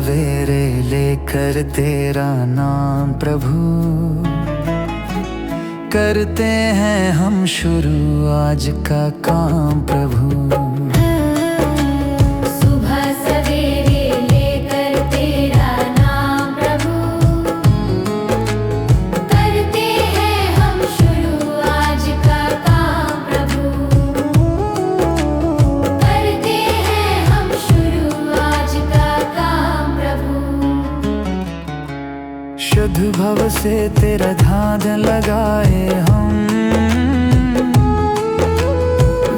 सवेरे लेकर तेरा नाम प्रभु, करते हैं हम शुरू आज का काम प्रभु। शुद्ध भव से तेरा ध्यान लगाए हम,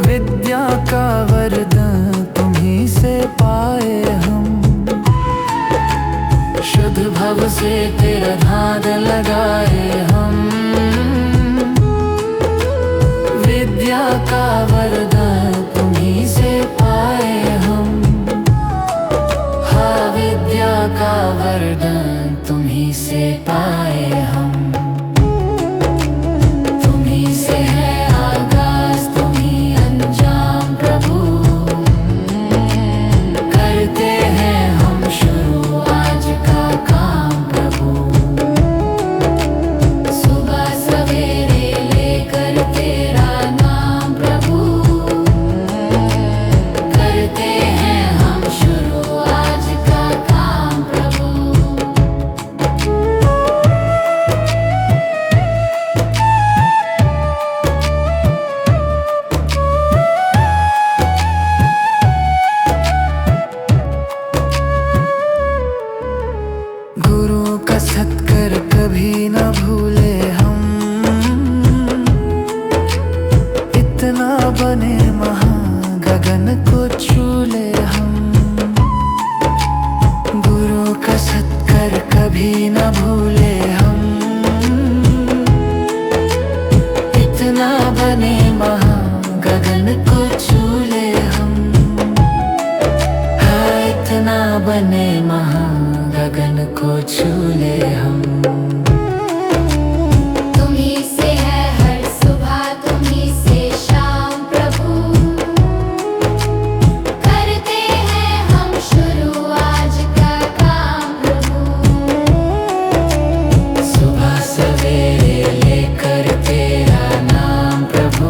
विद्या का वरदान तुम्हीं से पाए हम। शुद्ध भव से तेरा ध्यान लगाए हम, विद्या का वरदान तुम्हीं से पाए हम। हाँ, विद्या का वरदान तुम्हीं से पाए हम। तुम्हीं से है आगाज, तुम्हीं अंजाम प्रभु, करते हैं हम शुरू आज का काम प्रभु। सुबह सवेरे लेकर तेरा नाम प्रभु, करते हैं हम शुरू आज का काम प्रभु। गुरु का सत्कर कभी न भूले हम, इतना बने महान गगन को छू ले हम। गुरु का सत्कर कभी न भूले हम, इतना बने महान गगन को छू ले हम। हाँ, इतना बने महान गगन को छू ले हम। तुम्हीं से है हर सुबह, तुम्हीं से शाम प्रभु, करते हैं हम शुरू आज का काम प्रभु। सुबह सवेरे लेकर तेरा नाम प्रभु,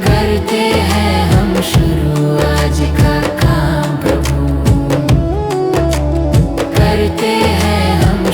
करते हैं हम शुरू आज का काम प्रभु। करते हैं हम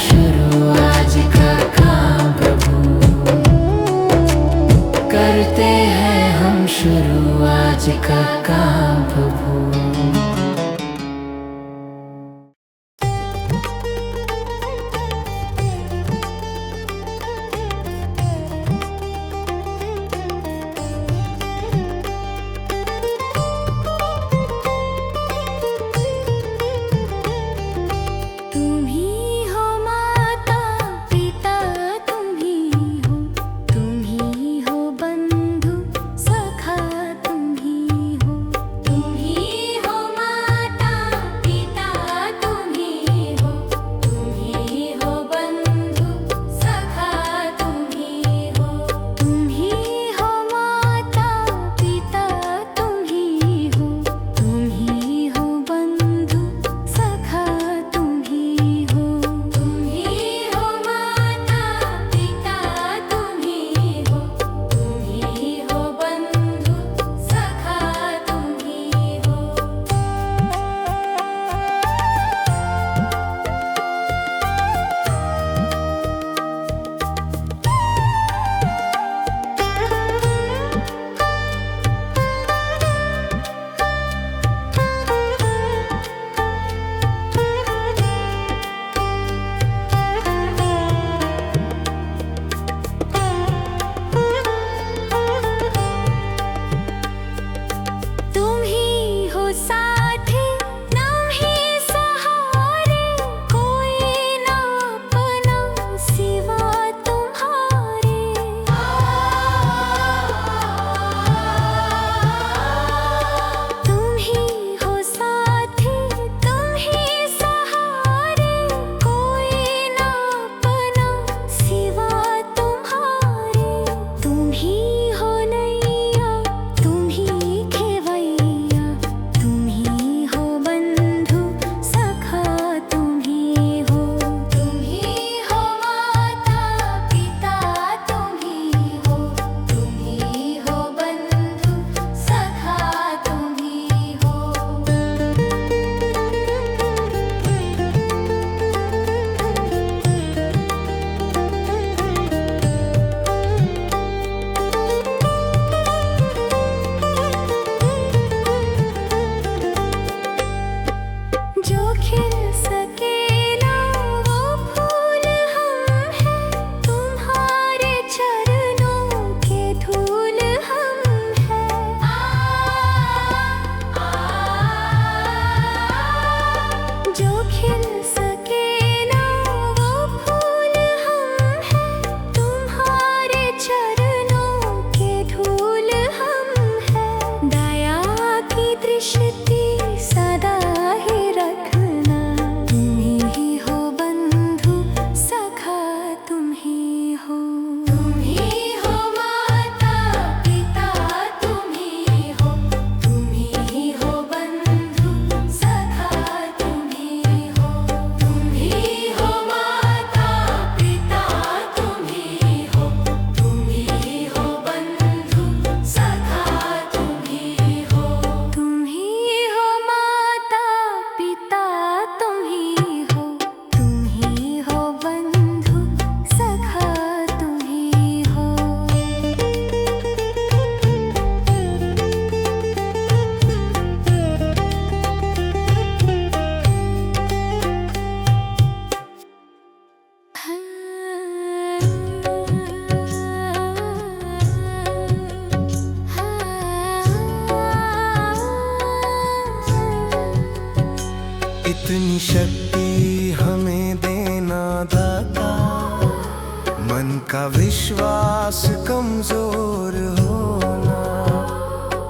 का विश्वास कमजोर होना।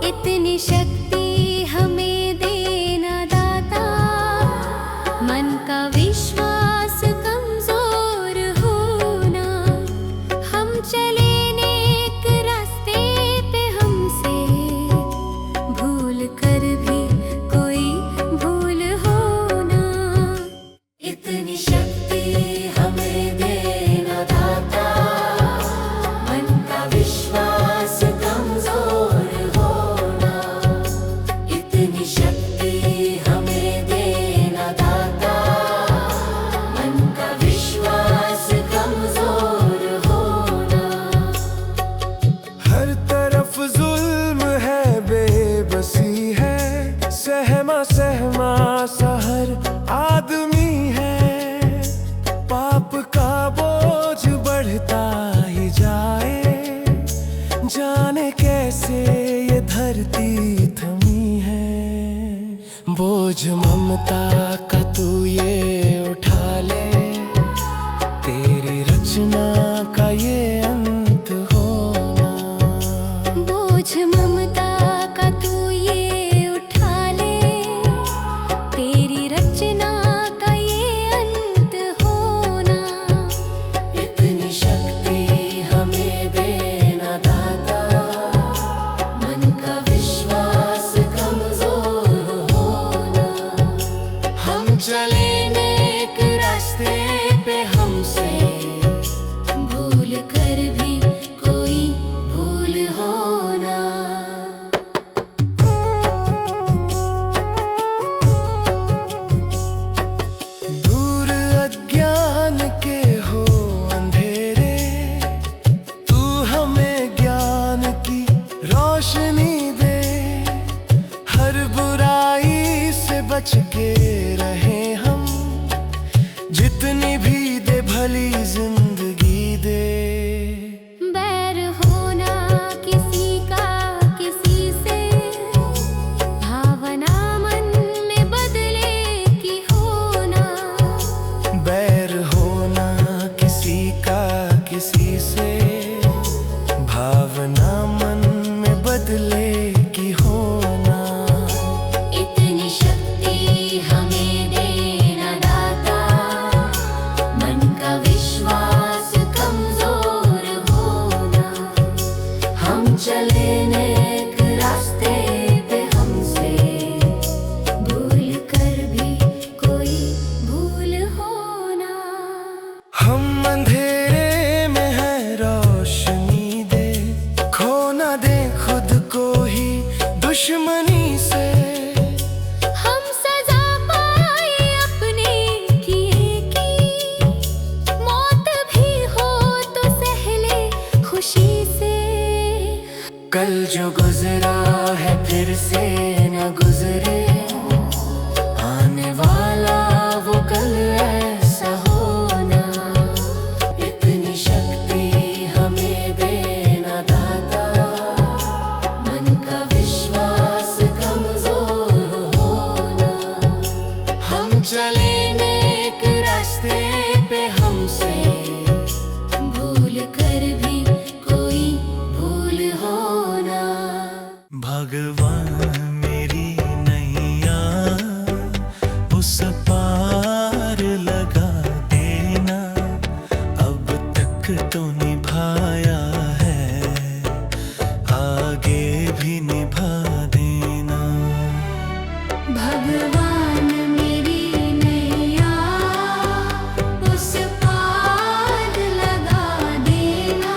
इतनी शक्ति हमें देना दाता, मन का विश्वास कमजोर होना। हम चले नेक रास्ते पे, हमसे भूल कर भी कोई भूल होना। इतनी शक्ति हमें देना दाता, मन का विश्वास कमजोर होना। इतनी शक्ति हमें देना दाता, मन का विश्वास कमजोर होना। हर तरफ जुल्म है, बेबसी है, सहमा सहमा सा हर आदमी है। पाप का बोझ बढ़ता ही जाए, जाने कैसे ये धरती थमी है। बोझ ममता का तू ये उठा ले, तेरी रचना का ये अंत होना। बोझ ममता का तू ये उठा ले, तेरी रचना का ये अंत होना। इतनी शक्ति हमें देना दाता, मन का विश्वास कमजोर होना। हम चले नेक रास्ते पे, हमसे भूल कर भी कोई भूल होना। दूर अज्ञान के हो अंधेरे, तू हमें ज्ञान की रोशनी दे। हर बुराई से बच के रहे हम, जितनी भी दे भली जिंदगी दे। बैर होना किसी का किसी से, भावना मन में बदले की होना। बैर होना किसी का किसी से, भावना मन में बदले की होना। इतनी शक्ति हमें देना दाता, मन का विश्वास कमजोर होना। हम चले नेक रास्ते पे, हमसे भूल कर भी कोई भूल होना। हम अंधेरे में है, रोशनी दे। खो न दे खुद को ही दुश्मनी से। हम सजा पाए अपने किए की, मौत भी हो तो सह ले खुशी से। कल जो गुजरा है फिर से न गुजरे, आने वाला वो कल ऐसा होना। इतनी शक्ति हमें देना दाता, मन का विश्वास कमजोर होना। हम चले नेक रास्ते पे, हमसे भूल कर भी कोई भूल होना। भगवान मेरी नैया उस पार लगा देना। अब तक तो निभाया है, आगे भी निभा देना। भगवान मेरी नैया उस पार लगा देना।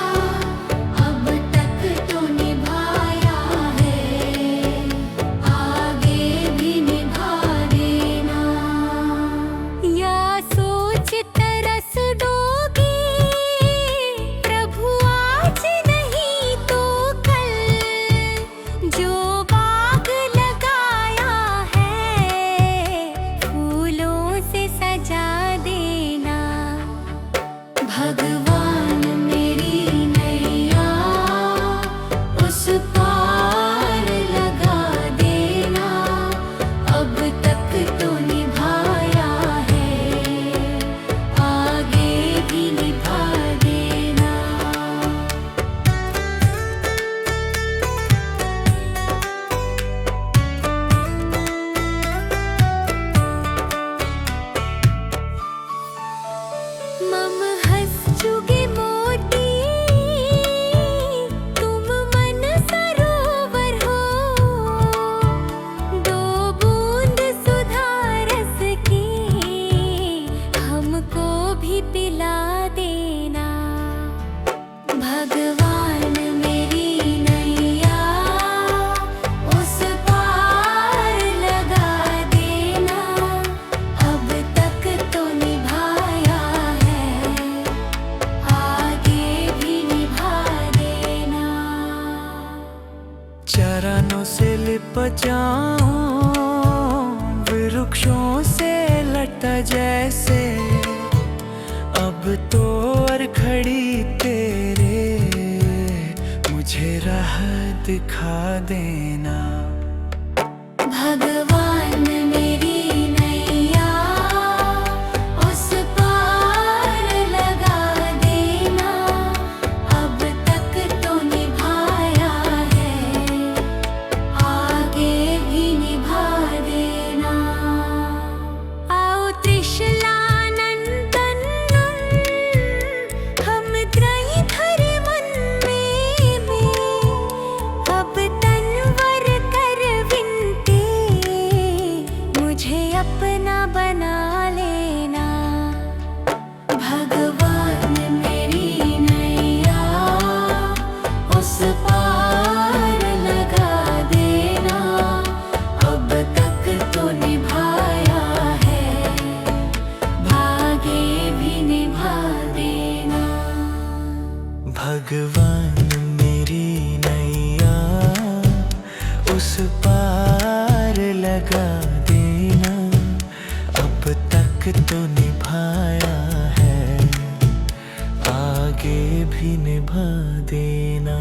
अब तक तो निभाया है, आगे भी निभा देना। या सोच तरस डोगी मम हंस चुगे मोती, तुम मन सरोवर हो। दो बूंद सुधा रस की हमको भी पिला देना। भगवान मेरी नैया उस पार लगा देना। अब तक तो निभाया है, आगे भी निभा देना। चरणों से लिप जाऊं वृक्षों से लटा जैसे, अब तो और खड़ी तेरे मुझे राह दिखा देना। भगवान मेरी नैया उस पार लगा देना। अब तक तो निभाया है, आगे भी निभा देना। आओ त्रिशलानंदन, हम त्रयी धरे मन में। अब तनवर कर विनती, मुझे अपना बना लेना। भगवान मेरी नैया उस पार लगा देना। अब तक तो निभाया है, भागे भी निभा देना। भगवान मेरी नैया उस पार लगा देना। अब तक तो निभाया है, आगे भी निभा देना।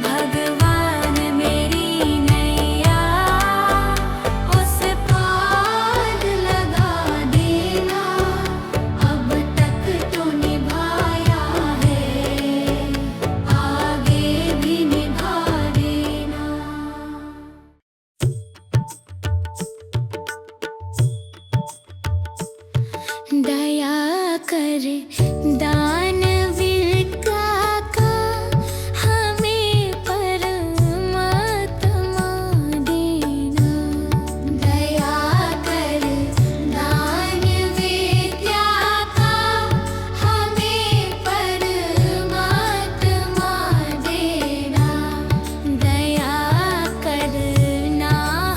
भगवान मेरी नैया उस पार लगा देना। अब तक तो निभाया है, आगे भी निभा देना। दया कर दानवीर का हमें परमात्मा देना। दया कर दानवीर का हमें परमात्मा देना। दया करना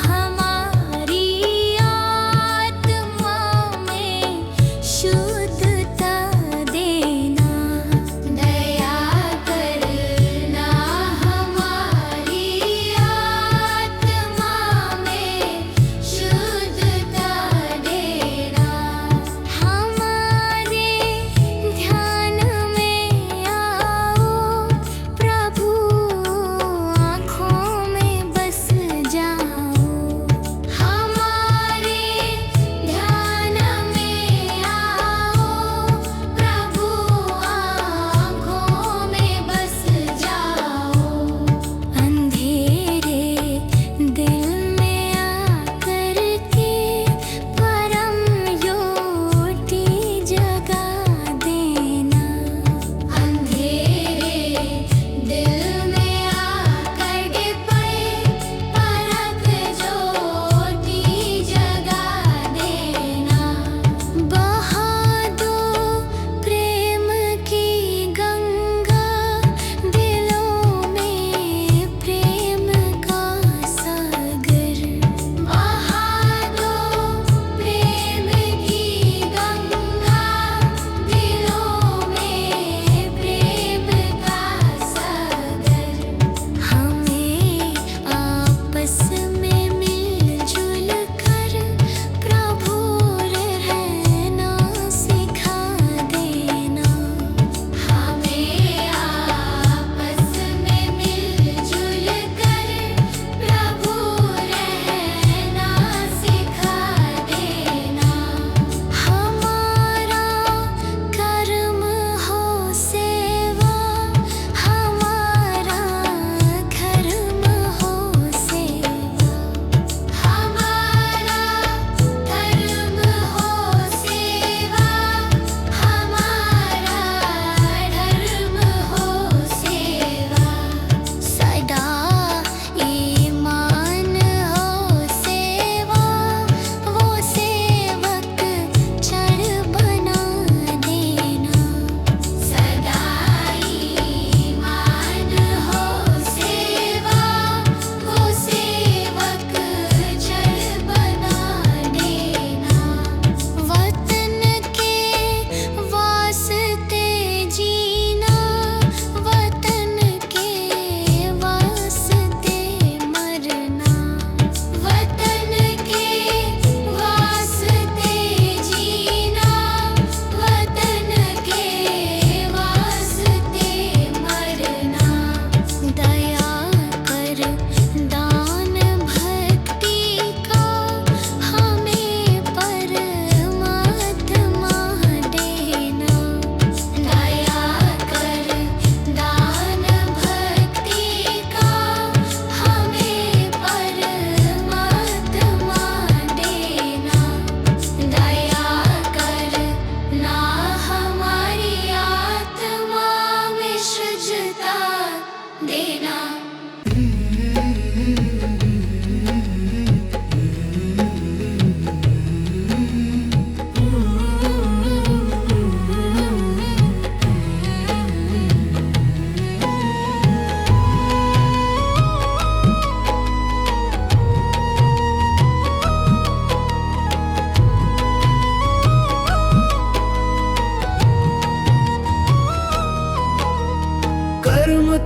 हमारी आत्मा में शुद्धता देना।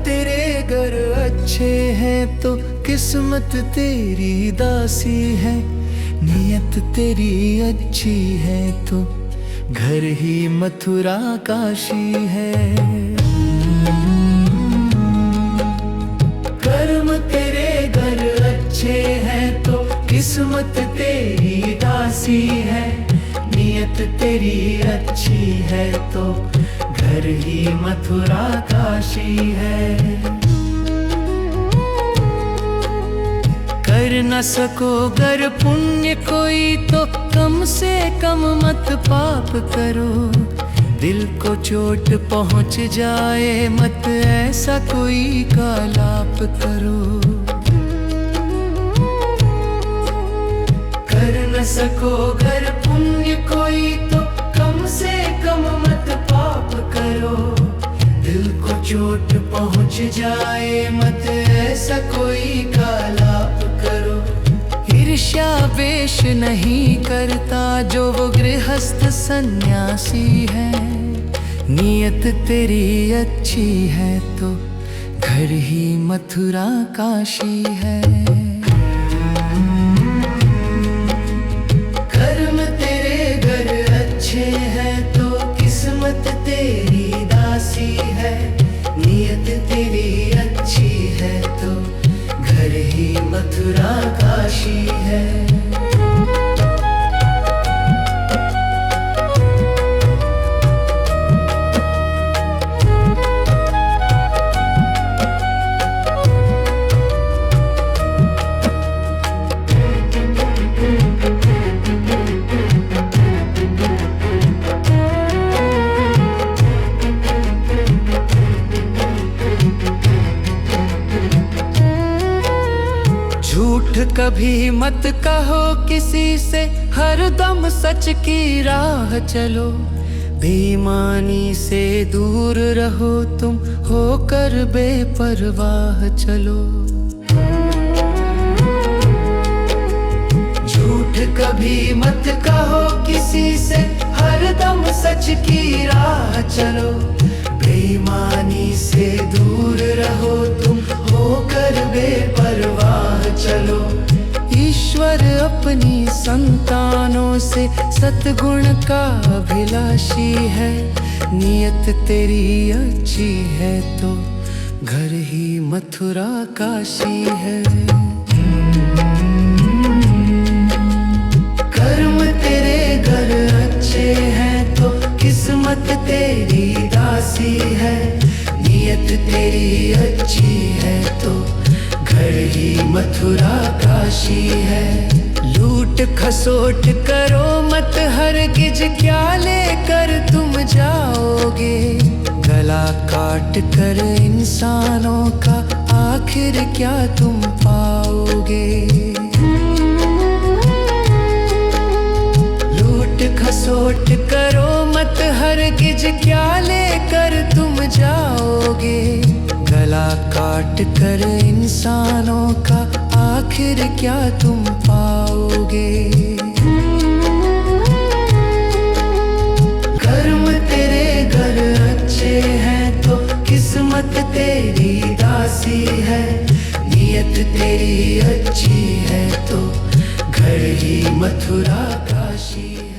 तेरे घर अच्छे हैं तो किस्मत तेरी दासी है, नियत तेरी अच्छी है तो घर ही मथुरा काशी है। कर्म तेरे घर अच्छे हैं तो किस्मत तेरी दासी है, नियत तेरी अच्छी है तो घर ही मथुरा काशी है। कर न सको गर पुण्य कोई तो कम से कम मत पाप करो, दिल को चोट पहुंच जाए मत ऐसा कोई कालाप करो। कर न सको गर पुण्य कोई तो कम से कम मत पाप करो, दिल को चोट पहुंच जाए मत ऐसा कोई कालाप करो। ईर्ष्या वेश नहीं करता जो वो गृहस्थ सन्यासी है, नियत तेरी अच्छी है तो घर ही मथुरा काशी है। कर्म तेरे घर अच्छे हैं तो किस्मत तेरी दासी है, नियत तेरी अच्छी है तो घर ही मथुरा काशी है। झूठ कभी मत कहो किसी से, हरदम सच की राह चलो। बेईमानी से दूर रहो तुम, होकर बेपरवाह चलो। झूठ कभी मत कहो किसी से, हरदम सच की राह चलो। बेईमानी से दूर रहो तुम, होकर बेपरवाह चलो। ईश्वर अपनी संतानों से सतगुण का अभिलाषी है, नियत तेरी अच्छी है तो घर ही मथुरा काशी है। कर्म तेरे घर अच्छे हैं तो किस्मत तेरी दासी है, नियत तेरी अच्छी है तो घर ही मथुरा काशी है। लूट खसोट करो मत हरगिज, क्या लेकर तुम जाओगे। गला काट कर इंसानों का आखिर क्या तुम पाओगे। लूट खसोट करो मत हरगिज, क्या लेकर तुम जाओगे। गला काट कर इंसानों का आखिर क्या तुम पाओगे। कर्म तेरे घर अच्छे हैं तो किस्मत तेरी दासी है, नियत तेरी अच्छी है तो घर ही मथुरा काशी है।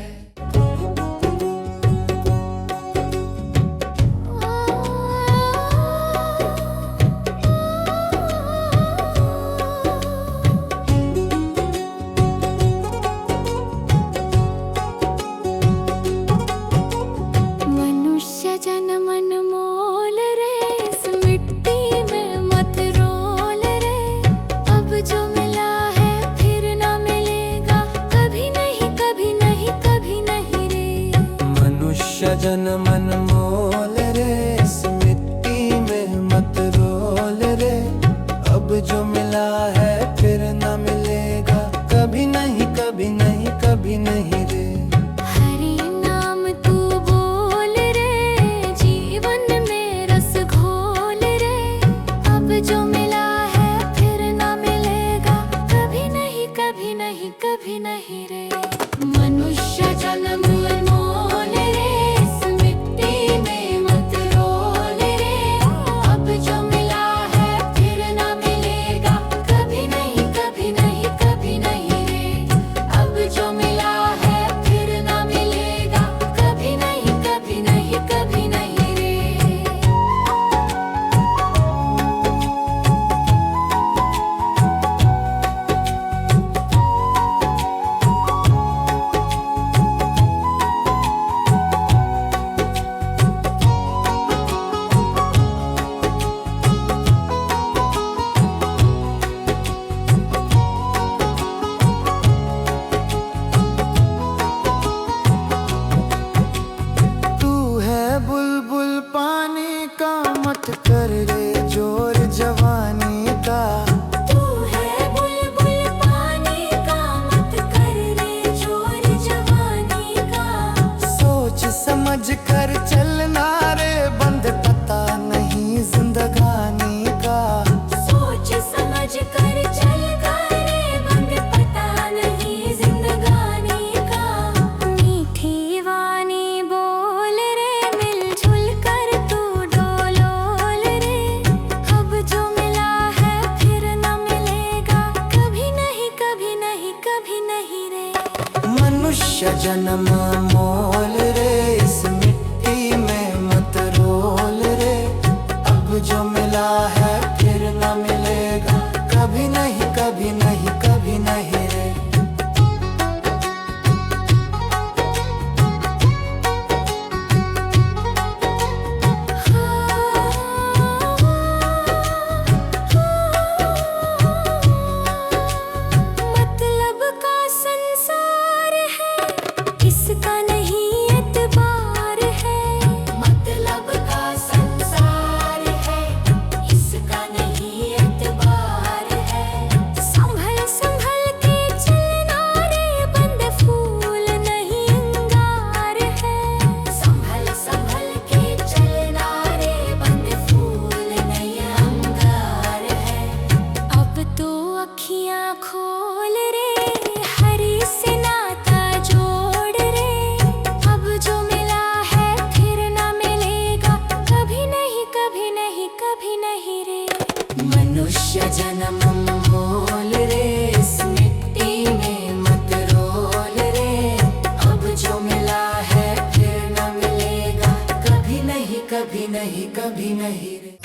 जन मन मोल रे, इस मिट्टी में मत रोल रे। अब जो मिला है फिर न मिलेगा, कभी नहीं कभी नहीं कभी नहीं रे। हरि नाम तू बोल रे, जीवन में रस घोल रे। अब जो मिला है फिर न मिलेगा, कभी नहीं कभी नहीं कभी नहीं रे। मनुष्य जन्म अनमोल रे, इस मिट्टी में जन्म मोल रे, इस मिट्टी में मत रोल रे। अब जो मिला है फिर न मिलेगा, कभी नहीं कभी नहीं कभी नहीं रे। मतलब का संसार है, इसका नहीं एतबार है। मतलब का संसार है, इसका नहीं एतबार है। संभल संभल के चलना रे, बंद फूल नहीं अंगार है। संभल संभल के चलना रे, बंद फूल नहीं अंगार है। अब तो अखियां खोल रे, हरी से नाता जोड़ रे। अब जो मिला है फिर ना मिलेगा, कभी नहीं कभी नहीं कभी नहीं रे। मनुष्य जन्म मोल रे, इस मिट्टी में मत रोल रे। अब जो मिला है फिर ना मिलेगा, कभी नहीं कभी नहीं कभी नहीं रे।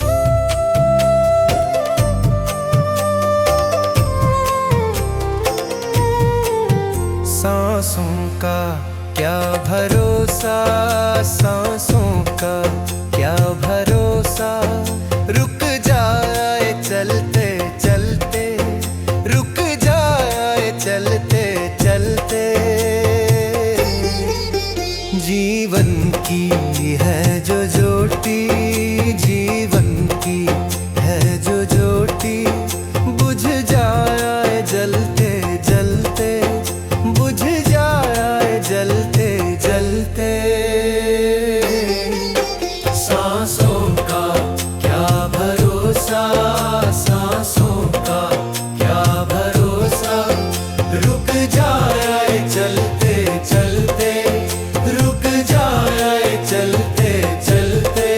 सांसों का क्या भरोसा, सांसों का क्या भरोसा। रुक जाए चलते चलते, रुक जाए चलते चलते। जीवन की है जो ज्योति, जीवन की है जो ज्योति। बुझ जाए जलते जलते, बुझ जाए जलते जलते। सांसों का क्या भरोसा, सांसों का क्या भरोसा। रुक जाए चलते चलते, रुक जाए चलते चलते।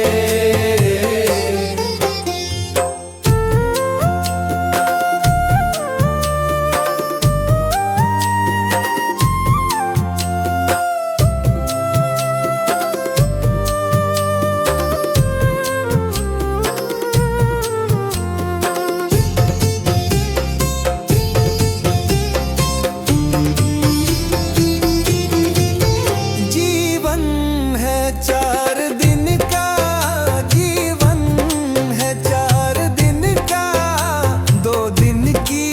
जीवन है 4 दिन का, जीवन है 4 दिन का। 2 दिन की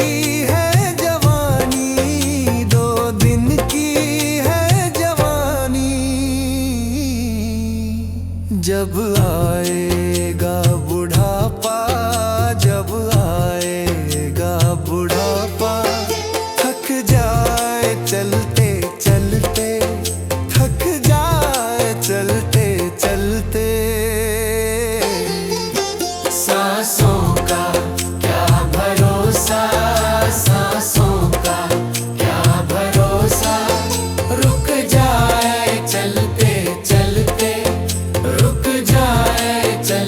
है जवानी, 2 दिन की है जवानी। जब आएगा बुढ़ापा, जब आएगा बुढ़ापा। थक जाए चलते चलते, थक जाए चलते चलते। सांसों का क्या भरोसा, सांसों का क्या भरोसा। रुक जाए चलते चलते, रुक जाए चलते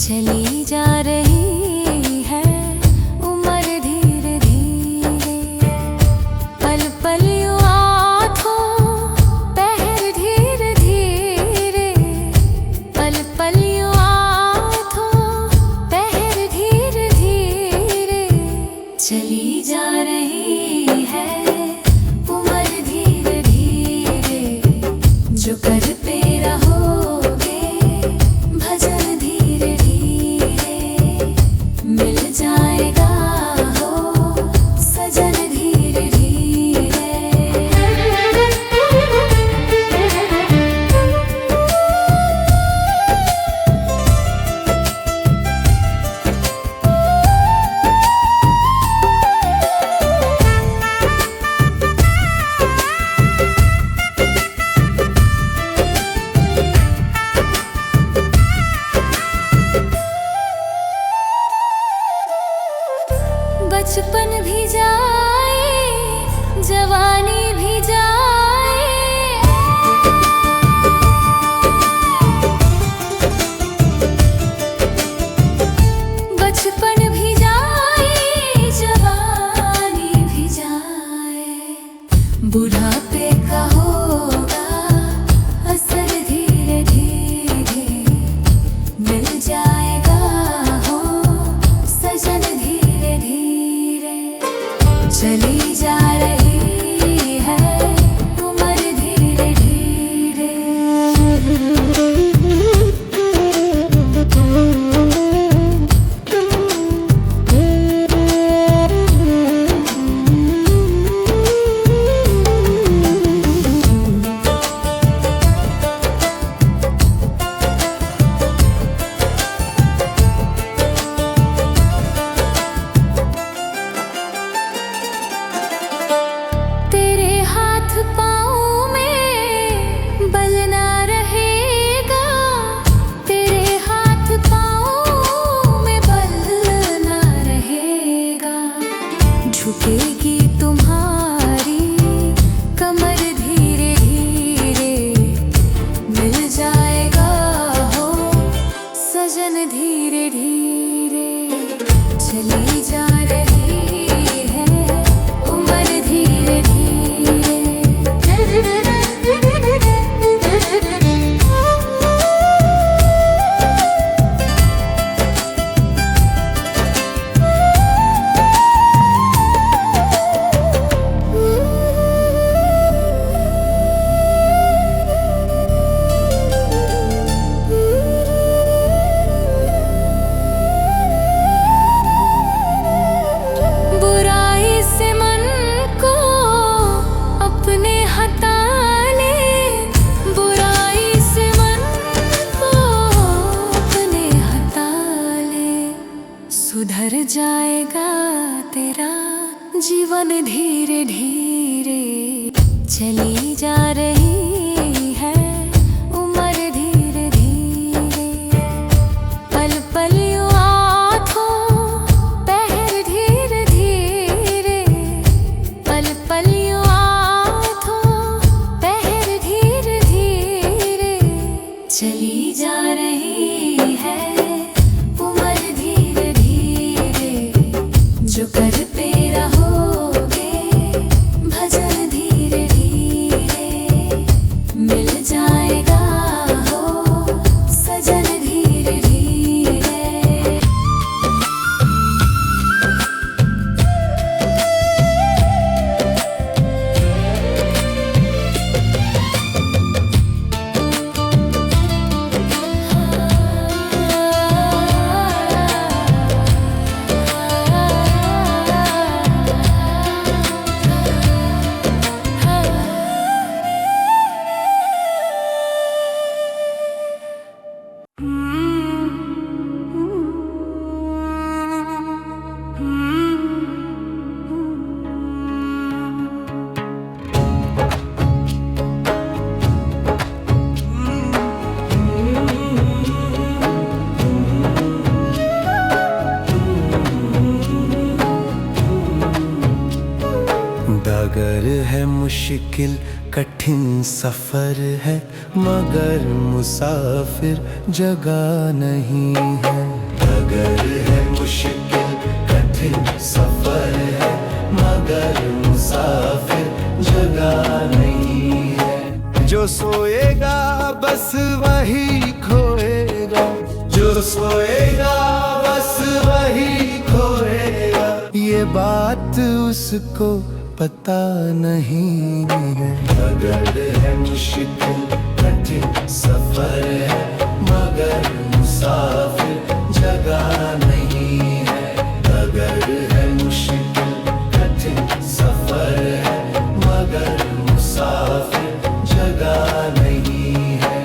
चली जा रही है उम्र धीरे धीरे, पल पल यूं आँखों पहर धीरे धीरे, पल पल यूं आँखों पहर धीरे धीरे। चली जा रही है उम्र धीरे धीरे, जो करते रहोगे भजन धीरे धीरे, मिल जाएगा हो सजन धीरे धीरे। बचपन भी जाए जवानी भी जाए, बचपन भी जाए जवानी भी जाए, बुढ़ापे का होगा असर धीरे धीरे, मिल जाएगा हो सजन धीरे धीरे। चली जा रही है उम्र धीरे धीरे। तेरे हाथ पाँव में बल ना रहेगा, तेरे हाथ पाँव में बल ना रहेगा, झुकेगी तुम्हारी कमर धीरे धीरे, मिल जाएगा हो सजन धीरे धीरे। चली जा रही है उम्र धीरे धीरे। बुराई से मन को अपने हटा ले, बुराई से मन को अपने हटा ले, सुधर जाएगा तेरा जीवन धीरे धीरे। चली जा रही है उम्र धीरे धीरे, पल पल यूं आँखों पहर धीरे धीरे, पल पल यूं आँखों पहर धीरे धीरे। चली जा रही है उम्र धीरे धीरे, जो करते रहोगे भजन धीरे धीरे, मिल जाएगा हो सजन धीरे धीरे। अगर है मुश्किल कठिन सफर है मगर मुसाफिर जगह नहीं है। अगर है मुश्किल कठिन सफर है मगर मुसाफिर जगह नहीं है। जो सोएगा बस वही खोएगा, जो सोएगा बस वही खोएगा। ये बात उसको पता नहीं है। अगर है मुश्किल कठिन सफर है मगर मुसाफिर जगह नहीं है। अगर है मुश्किल कठिन सफर है मगर मुसाफिर जगह नहीं है।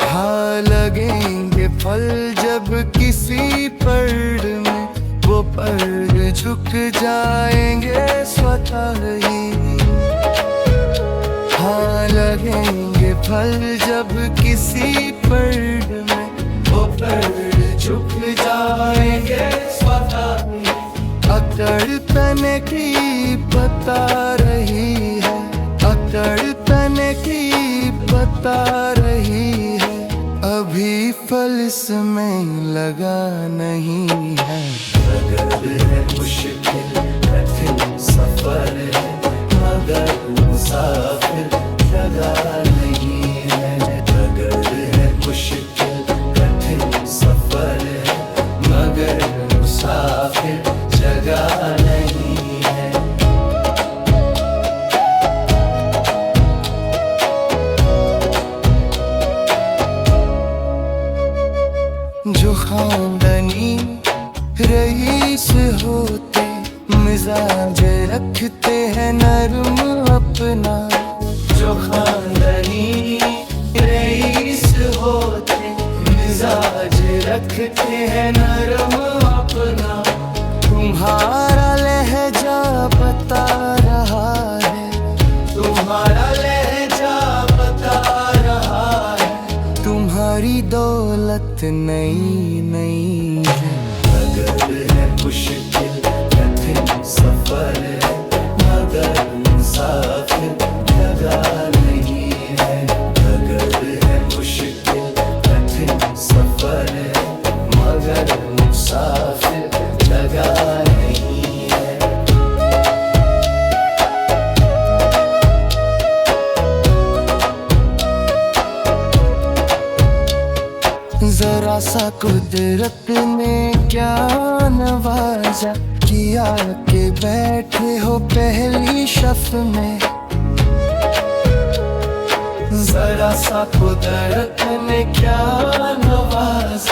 हाँ लगेंगे फल जब किसी पेड़ में, वो पेड़ झुक जाएंगे स्वतः ही। हाँ लगेंगे फल जब किसी पेड़ में, वो पेड़ झुक जाएंगे स्वतः ही। अकड़ तने की बता रही है, अकड़ तने की बता रही है। अभी फल इसमें लगा नहीं है। अगर है मुश्किल कठिन सफर है मगर मुसाफिर जगह नहीं है। अगर है मुश्किल कठिन सफर है मगर मुसाफिर जगह नहीं है। जो खानदानी रईस होते, मिजाज रखते हैं नरम अपना। जो खानदानी रईस होते, मिजाज रखते हैं नरम अपना। तुम्हारा लहजा बता रहा है, तुम्हारा लहजा बता रहा है। तुम्हारी दौलत नई नई है। अगर है मुश्किल कठिन सफर है मगर मुसाफिर जगह नहीं है। अगर है मुश्किल कठिन सफर है मगर मुसाफिर जगह नहीं है। जरा सा कुदरत ने क्या नवाजा, किया के बैठे हो पहली शफ में। जरा सा कुदरत ने क्या नवाज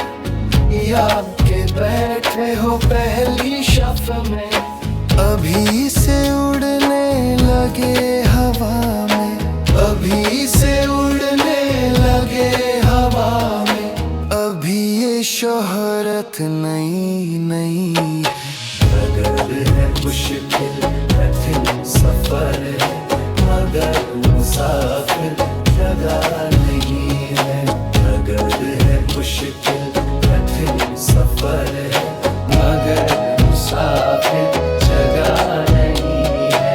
या के बैठे हो पहली शफ में। अभी से उड़ने लगे हवा में, अभी से उड़ने लगे हवा में। अभी ये शोहरत नई नई है। अगर है मुश्किल कठिन सफर है मगर मुसाफिर जगह नहीं है। अगर है मुश्किल कठिन सफर है मगर मुसाफिर जगह नहीं है।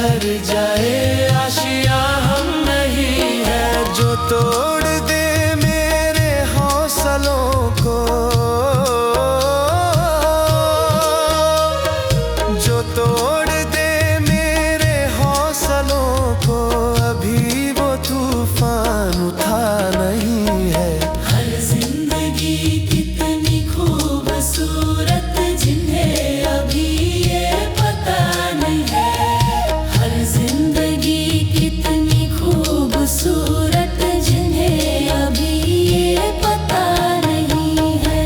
ठहर जाए आशिया हम नहीं है। जो तोड़ दे मेरे हौसलों को, जो तोड़ दे मेरे हौसलों को, अभी वो तूफान उठा नहीं है। हर जिंदगी कितनी खूबसूरत जिन्हें अभी ये पता नहीं है। हर जिंदगी कितनी खूबसूरत जिन्हें अभी ये पता नहीं है।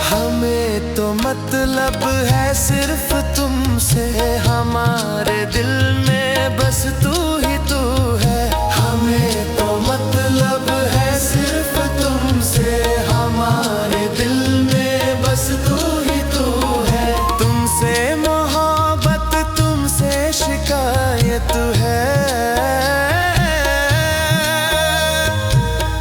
हमें तो मतलब है सिर्फ तुमसे, हमारे दिल में बस तू ही तू है। हमें तो मतलब है सिर्फ तुमसे, हमारे दिल में बस तू ही तू है। तुमसे मोहब्बत तुमसे शिकायत है,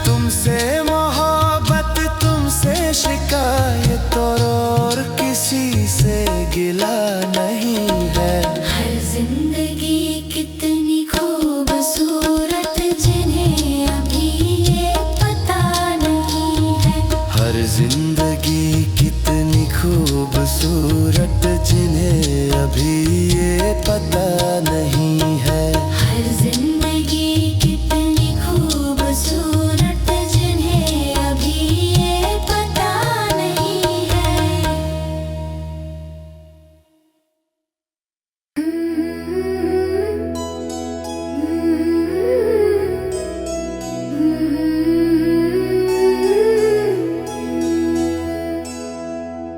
तुमसे मोहब्बत तुमसे शिकायत, और किसी से गिला नहीं है। हर जिंदगी कितनी खूबसूरत जिन्हें अभी ये पता नहीं है। हर जिंदगी कितनी खूबसूरत जिन्हें अभी ये पता नहीं है। हर जिंदगी कितनी खूबसूरत जिन्हें अभी ये पता नहीं है।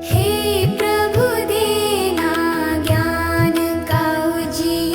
हे प्रभु देना ज्ञान का उजियारा,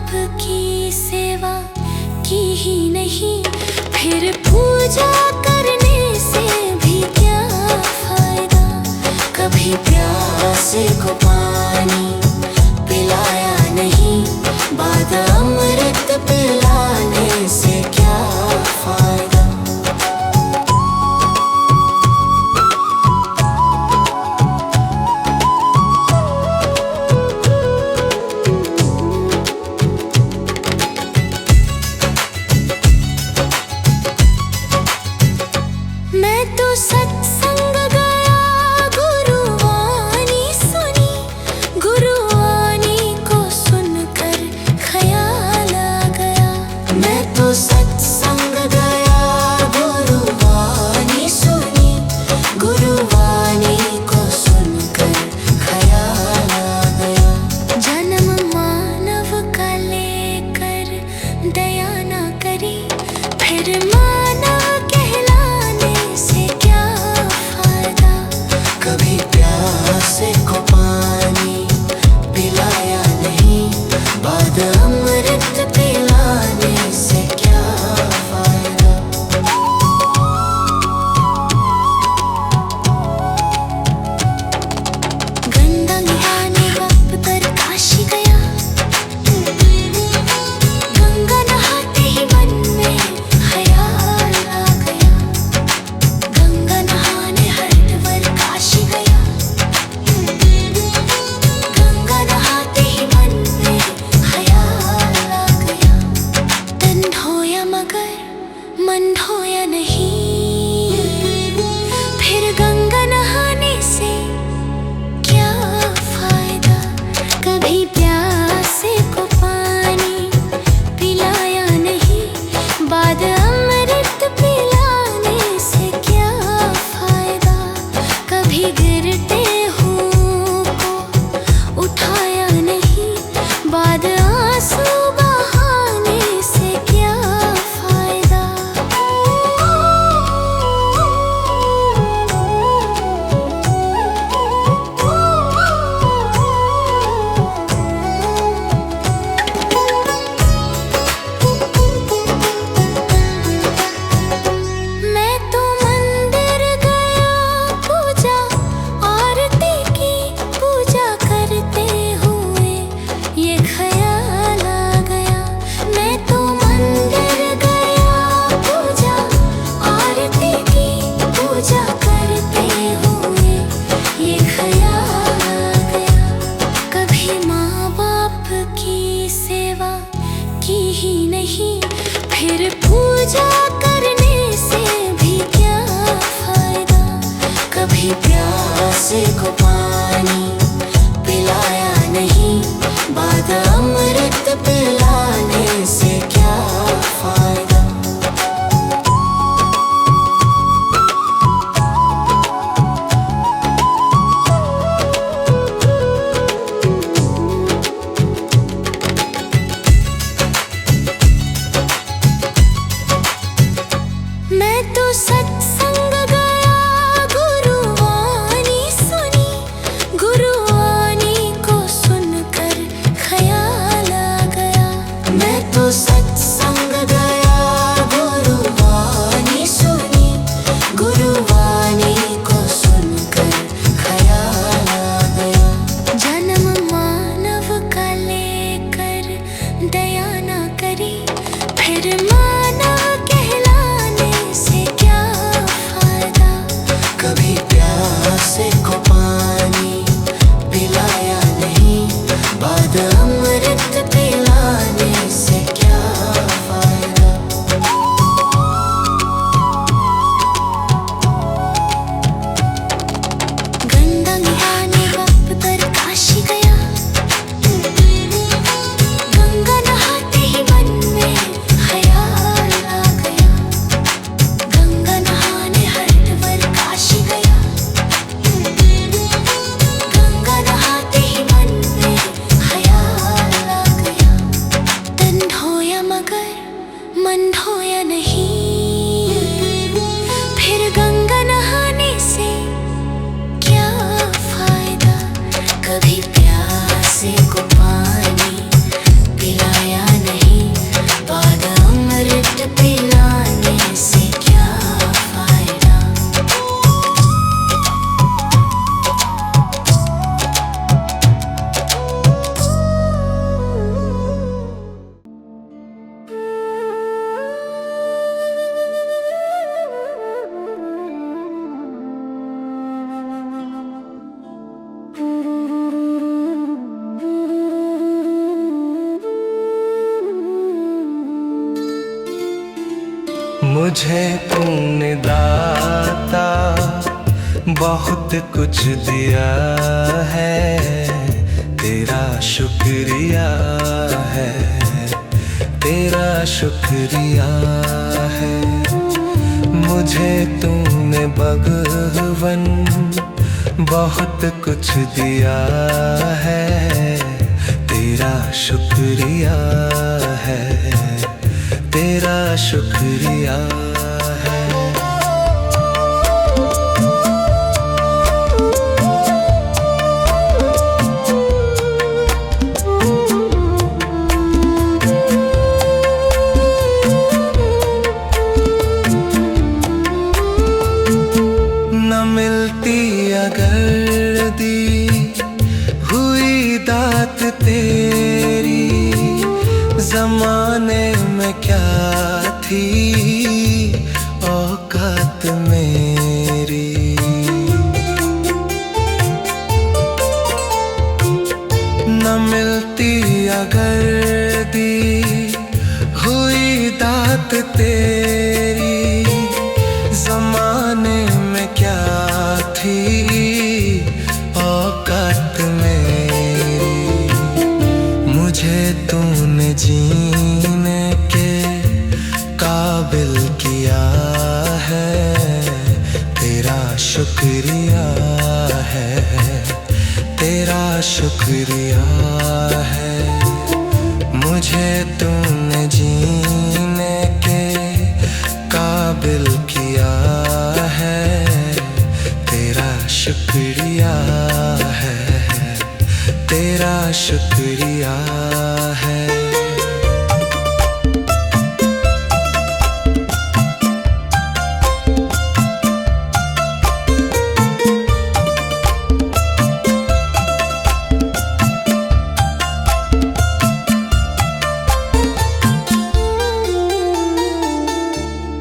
बाप की सेवा की ही नहीं, फिर पूजा करने से भी क्या फायदा। कभी प्यासे को पानी पिलाया नहीं, बाद अमृत पिलाने से क्या फायदा। मैं तो सत्संग गया, गुरुवाणी सुनी, गुरुवाणी को सुनकर ख्याल आ गया। मैं तो सत्संग गया, गुरुवाणी सुनी, गुरुवाणी को सुनकर ख्याल आ गया। जन्म मानव का लेकर दया ना करी, फिर मानव कहलाने से क्या फायदा। कभी प्यासे को पानी पिलाया नहीं, बाद अमृत पिलाने से क्या फायदा। गंगा नहाने बाप पर काशी गया, गंगा नहाते ही मन में ख्याल आ गया। गंगा नहाने हरिद्वार काशी गया, गंगा नहाते ही मन में ख्याल आ गया। तन धोया मगर मन धोया नहीं, फिर गंगा नहाने से क्या फायदा। कभी प्यासे को पानी पिलाया नहीं, बाद अमृत पिलाने से क्या फायदा। कभी गिरते हुओं को उठाया नहीं, बाद आंसू बहाने से क्या फायदा। मैं तो मंदिर गया, पूजा आरती की, पूजा करते हुए ये ख्याल आ गया। मैं तो मंदिर गया, पूजा आरती की, पूजा करते हुए ये ख्याल आ गया। कभी माँ बाप की सेवा की ही नहीं, फिर पूजा करने से भी क्या फायदा। कभी प्यासे को पानी पिलाया नहीं, बाद अमृत पिलाने से क्या फायदा। मैं तो सत्संग गया, गुरुवाणी सुनी, गुरुवाणी को सुनकर ख्याल आ मुझे तूने दाता बहुत कुछ दिया है, तेरा शुक्रिया है, तेरा शुक्रिया है। मुझे तूने भगवन बहुत कुछ दिया है, तेरा शुक्रिया है, तेरा शुक्रिया है। न मिलती अगर दी हुई दात तेरी, जमाने में क्या थी औकात मेरी। न मिलती अगर दी हुई दात तेरी, जमाने में क्या थी औकात मेरी। मुझे तूने जीने के काबिल किया है, तेरा शुक्रिया है, तेरा शुक्रिया है। मुझे तूने जीने के काबिल किया है, तेरा शुक्रिया है, तेरा शुक्रिया है।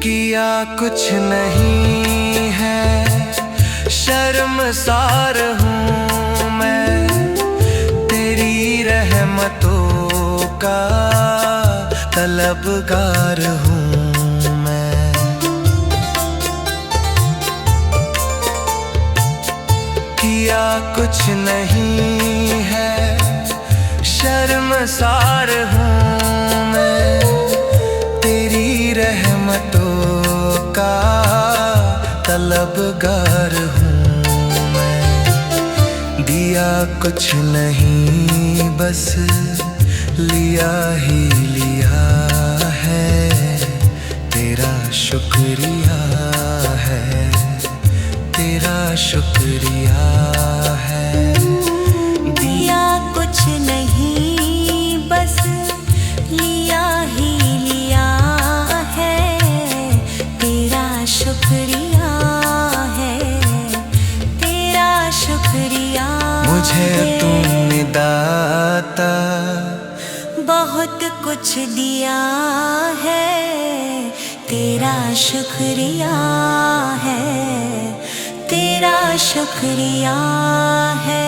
किया कुछ नहीं है, शर्मसार हूँ मैं, तेरी रहमतों का तलबगार हूँ मैं। किया कुछ नहीं है, शर्मसार हूँ मैं, तेरी रहमतों का तलबगार हूँ मैं। दिया कुछ नहीं बस लिया ही लिया है, तेरा शुक्रिया है, तेरा शुक्रिया है। दिया कुछ नहीं बस लिया ही लिया है, तेरा शुक्रिया है, तेरा शुक्रिया। मुझे तूने दाता बहुत कुछ दिया है, तेरा शुक्रिया है, तेरा शुक्रिया है।